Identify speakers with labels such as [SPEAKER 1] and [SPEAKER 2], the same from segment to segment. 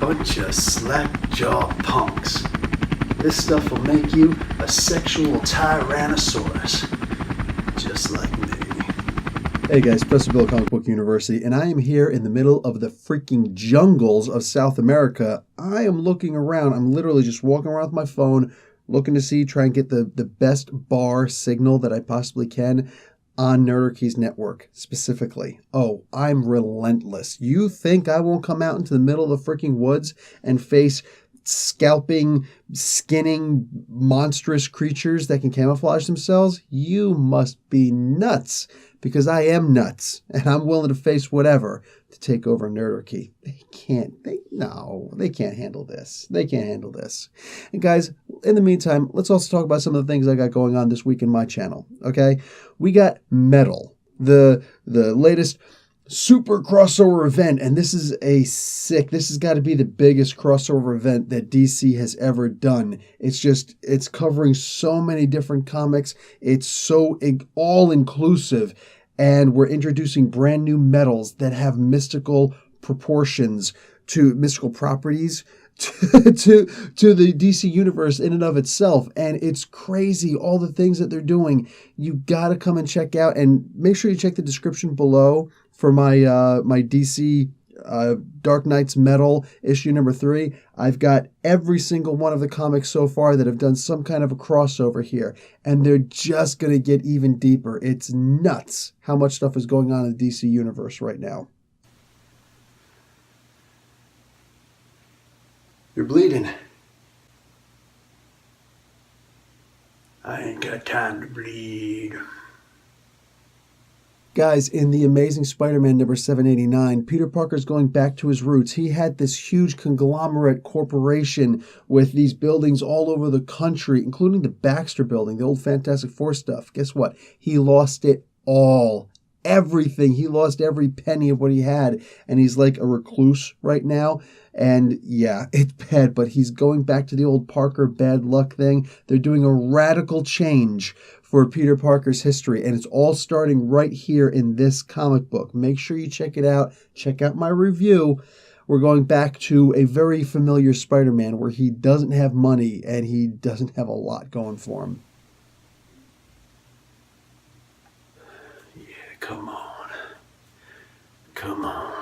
[SPEAKER 1] bunch of slack-jaw punks. This stuff will make you a sexual tyrannosaurus, just like me. Hey guys, Professor Bill, Comic Book University, and I am here in the middle of the freaking jungles of South America. I am looking around. I'm literally just walking around with my phone, looking to see, try and get the best bar signal that I possibly can on Nerdarchy's network, specifically. Oh, I'm relentless. You think I won't come out into the middle of the freaking woods and face scalping, skinning, monstrous creatures that can camouflage themselves? You must be nuts, because I am nuts, and I'm willing to face whatever to take over Nerdarchy. They can't handle this. They can't handle this. And guys, in the meantime, let's also talk about some of the things I got going on this week in my channel, okay? We got Metal, the latest super crossover event, and this has got to be the biggest crossover event that DC has ever done. It's covering so many different comics. It's so all-inclusive, and we're introducing brand new metals that have mystical proportions to mystical properties to the DC universe in and of itself, and it's crazy, all the things that they're doing. You gotta come and check out, and make sure you check the description below for my DC Dark Knights Metal issue number 3. I've got every single one of the comics so far that have done some kind of a crossover here, and they're just gonna get even deeper. It's nuts how much stuff is going on in the DC universe right now. You're bleeding. I ain't got time to bleed. Guys, in The Amazing Spider-Man number 789, Peter Parker's going back to his roots. He had this huge conglomerate corporation with these buildings all over the country, including the Baxter Building, the old Fantastic Four stuff. Guess what? He lost it all. Everything. He lost every penny of what he had, and he's like a recluse right now. And yeah, it's bad, but he's going back to the old Parker bad luck thing. They're doing a radical change for Peter Parker's history, and it's all starting right here in this comic book. Make sure you check it out. Check out my review. We're going back to a very familiar Spider-Man where he doesn't have money and he doesn't have a lot going for him. Come on. Come on.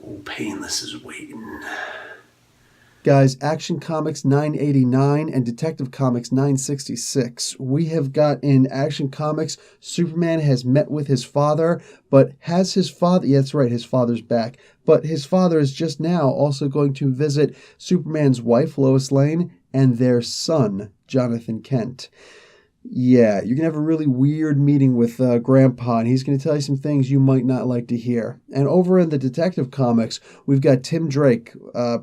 [SPEAKER 1] Old Painless is waiting. Guys, Action Comics 989 and Detective Comics 966. We have got in Action Comics, Superman has met with his father, but has his father... Yeah, that's right, his father's back. But his father is just now also going to visit Superman's wife, Lois Lane, and their son, Jonathan Kent. Yeah, you're going to have a really weird meeting with Grandpa, and he's going to tell you some things you might not like to hear. And over in the Detective Comics, we've got Tim Drake,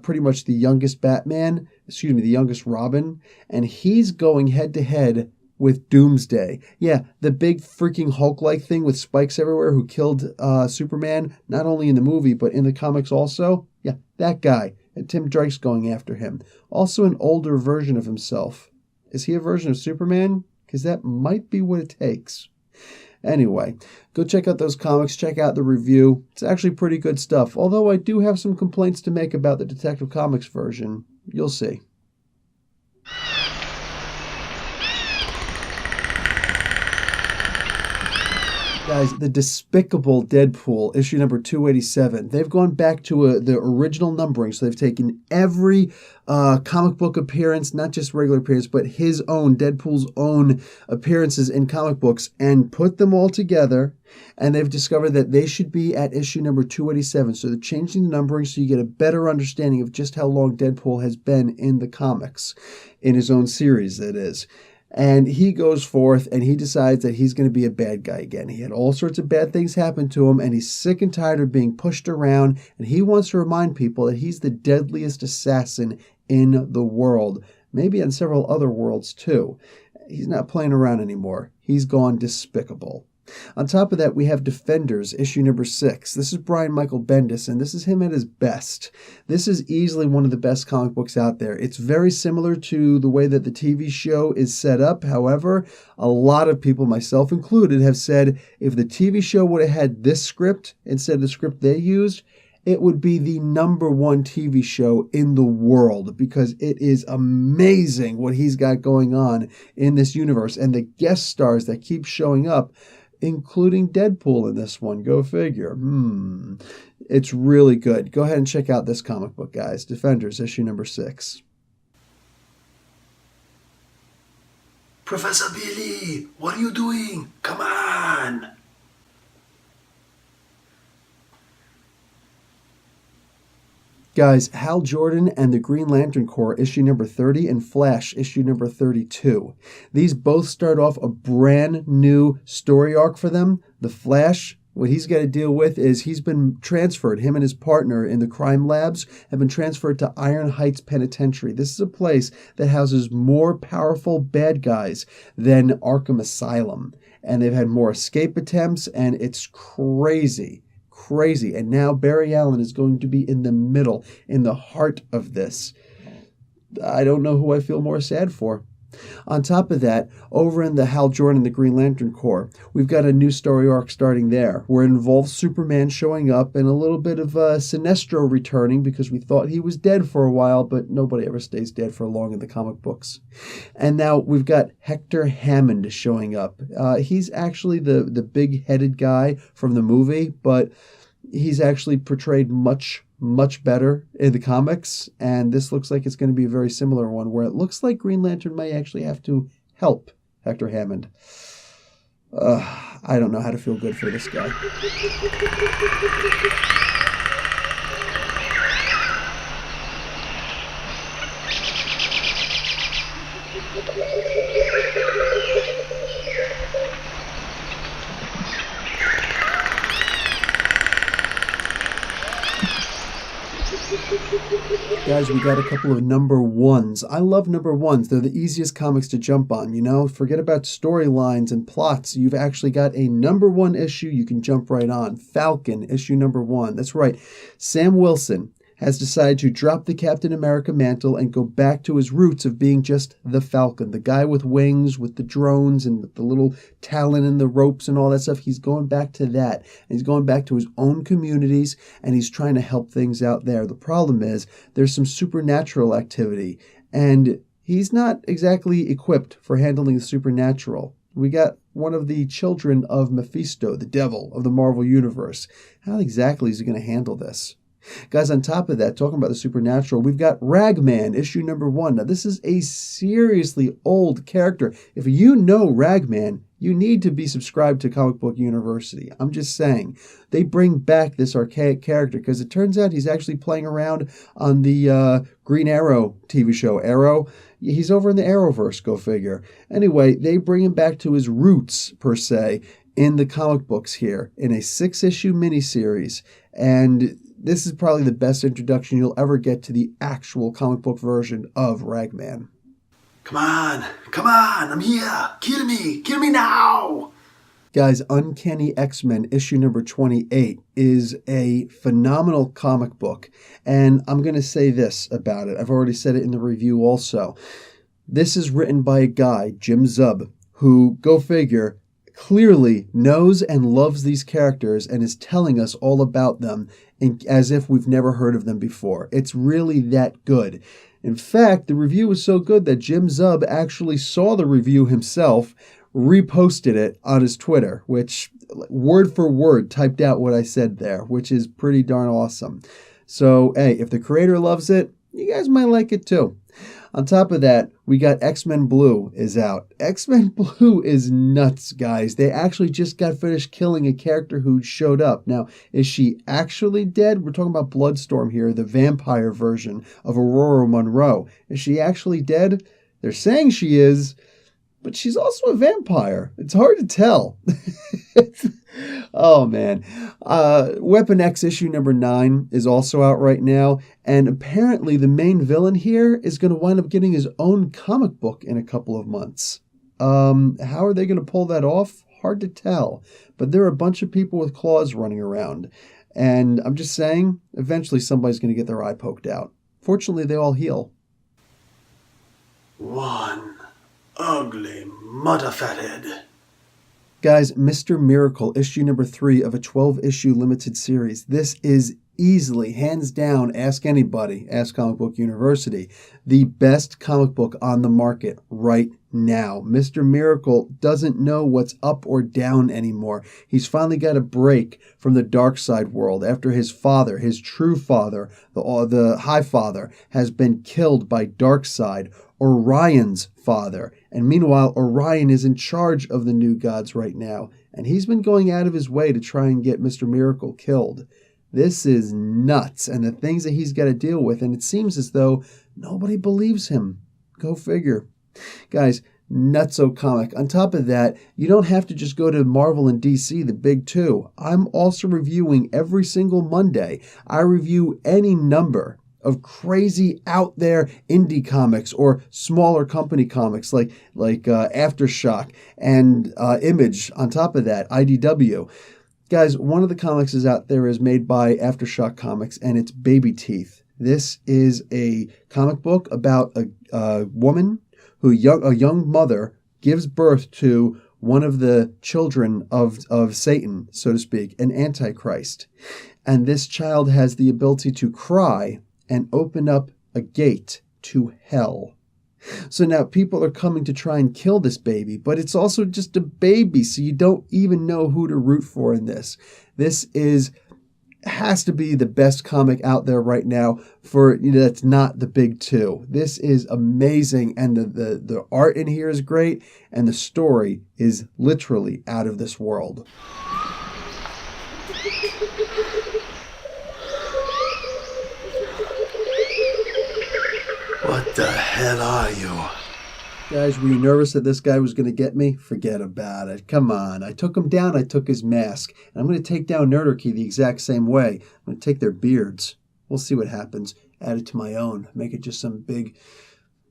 [SPEAKER 1] pretty much the youngest Batman, the youngest Robin, and he's going head-to-head with Doomsday. Yeah, the big freaking Hulk-like thing with spikes everywhere who killed Superman, not only in the movie, but in the comics also. Yeah, that guy. And Tim Drake's going after him. Also an older version of himself. Is he a version of Superman? Because that might be what it takes. Anyway, go check out those comics. Check out the review. It's actually pretty good stuff. Although I do have some complaints to make about the Detective Comics version. You'll see. Guys, the Despicable Deadpool, issue number 287. They've gone back to the original numbering, so they've taken every comic book appearance, not just regular appearance, but his own, Deadpool's own appearances in comic books, and put them all together, and they've discovered that they should be at issue number 287. So they're changing the numbering so you get a better understanding of just how long Deadpool has been in the comics, in his own series, that is. And he goes forth and he decides that he's going to be a bad guy again. He had all sorts of bad things happen to him, and he's sick and tired of being pushed around, and he wants to remind people that he's the deadliest assassin in the world. Maybe on several other worlds too. He's not playing around anymore. He's gone despicable. On top of that, we have Defenders, issue number 6. This is Brian Michael Bendis, and this is him at his best. This is easily one of the best comic books out there. It's very similar to the way that the TV show is set up. However, a lot of people, myself included, have said if the TV show would have had this script instead of the script they used, it would be the #1 TV show in the world, because it is amazing what he's got going on in this universe, and the guest stars that keep showing up, including Deadpool in this one. Go figure. It's really good. Go ahead and check out this comic book, guys. Defenders, issue number 6.
[SPEAKER 2] Professor Billy, what are you doing? Come on!
[SPEAKER 1] Guys, Hal Jordan and the Green Lantern Corps, issue number 30, and Flash, issue number 32. These both start off a brand new story arc for them. The Flash, what he's got to deal with is he's been transferred, him and his partner in the crime labs have been transferred to Iron Heights Penitentiary. This is a place that houses more powerful bad guys than Arkham Asylum. And they've had more escape attempts, and it's crazy. And now Barry Allen is going to be in the middle, in the heart of this. I don't know who I feel more sad for. On top of that, over in the Hal Jordan and the Green Lantern Corps, we've got a new story arc starting there, where it involves Superman showing up and a little bit of Sinestro returning, because we thought he was dead for a while, but nobody ever stays dead for long in the comic books. And now we've got Hector Hammond showing up. He's actually the big-headed guy from the movie, but he's actually portrayed much better in the comics, and this looks like it's going to be a very similar one, where it looks like Green Lantern may actually have to help Hector Hammond. I don't know how to feel good for this guy. Guys, we got a couple of #1s. I love #1s. They're the easiest comics to jump on, you know? Forget about storylines and plots. You've actually got a #1 issue you can jump right on. Falcon, issue #1. That's right. Sam Wilson has decided to drop the Captain America mantle and go back to his roots of being just the Falcon, the guy with wings, with the drones, and with the little talon and the ropes and all that stuff. He's going back to that. And he's going back to his own communities, and he's trying to help things out there. The problem is there's some supernatural activity, and he's not exactly equipped for handling the supernatural. We got one of the children of Mephisto, the devil of the Marvel Universe. How exactly is he going to handle this? Guys, on top of that, talking about the supernatural, we've got Ragman, issue #1. Now, this is a seriously old character. If you know Ragman, you need to be subscribed to Comic Book University. I'm just saying. They bring back this archaic character because it turns out he's actually playing around on the Green Arrow TV show, Arrow. He's over in the Arrowverse, go figure. Anyway, they bring him back to his roots, per se, in the comic books here, in a 6-issue miniseries. And this is probably the best introduction you'll ever get to the actual comic book version of Ragman.
[SPEAKER 2] Come on, I'm here. Kill me now.
[SPEAKER 1] Guys, Uncanny X-Men issue #28 is a phenomenal comic book. And I'm going to say this about it. I've already said it in the review also. This is written by a guy, Jim Zub, who, go figure, clearly knows and loves these characters and is telling us all about them as if we've never heard of them before. It's really that good. In fact, the review was so good that Jim Zub actually saw the review himself, reposted it on his Twitter, which word for word typed out what I said there, which is pretty darn awesome. So, hey, if the creator loves it, you guys might like it too. On top of that, we got X-Men Blue is out. X-Men Blue is nuts, guys. They actually just got finished killing a character who showed up. Now, is she actually dead? We're talking about Bloodstorm here, the vampire version of Aurora Monroe. Is she actually dead? They're saying she is, but she's also a vampire. It's hard to tell. Oh, man. Weapon X issue #9 is also out right now. And apparently the main villain here is going to wind up getting his own comic book in a couple of months. How are they going to pull that off? Hard to tell. But there are a bunch of people with claws running around. And I'm just saying, eventually somebody's going to get their eye poked out. Fortunately, they all heal.
[SPEAKER 2] One ugly, mudda-fatted
[SPEAKER 1] Guys, Mr. Miracle, issue number 3 of a 12-issue limited series. This is easily, hands down, ask anybody, ask Comic Book University, the best comic book on the market right now. Mr. Miracle doesn't know what's up or down anymore. He's finally got a break from the dark side world after his father, his true father, the High Father, has been killed by Darkseid, Orion's father. And meanwhile, Orion is in charge of the New Gods right now, and he's been going out of his way to try and get Mr. Miracle killed. This is nuts, and the things that he's got to deal with, and it seems as though nobody believes him. Go figure. Guys, nutso comic. On top of that, you don't have to just go to Marvel and DC, the big two. I'm also reviewing every single Monday. I review any number of crazy out there indie comics or smaller company comics like Aftershock and Image. On top of that, IDW. Guys, one of the comics is out there is made by Aftershock Comics, and it's Baby Teeth. This is a comic book about a woman who, a young mother, gives birth to one of the children of Satan, so to speak, an Antichrist. And this child has the ability to cry and open up a gate to hell. So now people are coming to try and kill this baby, but it's also just a baby, so you don't even know who to root for in this. This has to be the best comic out there right now for, that's not the big two. This is amazing, and the art in here is great, and the story is literally out of this world.
[SPEAKER 2] What the hell are you?
[SPEAKER 1] Guys, were you nervous that this guy was going to get me? Forget about it. Come on. I took him down. I took his mask. And I'm going to take down Nerdarchy the exact same way. I'm going to take their beards. We'll see what happens. Add it to my own. Make it just some big,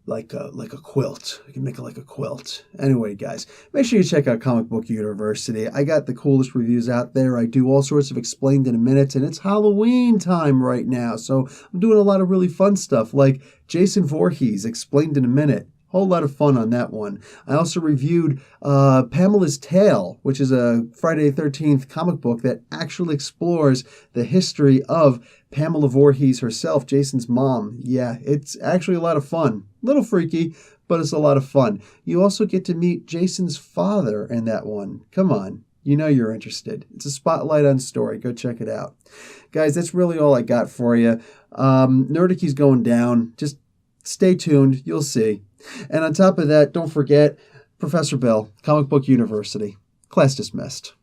[SPEAKER 1] like a quilt. I can make it like a quilt. Anyway, guys, make sure you check out Comic Book University. I got the coolest reviews out there. I do all sorts of Explained in a Minute, and it's Halloween time right now. So I'm doing a lot of really fun stuff, like Jason Voorhees, Explained in a Minute. Whole lot of fun on that one. I also reviewed Pamela's Tale, which is a Friday the 13th comic book that actually explores the history of Pamela Voorhees herself, Jason's mom. Yeah, it's actually a lot of fun. A little freaky, but it's a lot of fun. You also get to meet Jason's father in that one. Come on. You know you're interested. It's a spotlight on story. Go check it out. Guys, that's really all I got for you. Nerdarchy's going down. Just stay tuned. You'll see. And on top of that, don't forget, Professor Bill, Comic Book University. Class dismissed.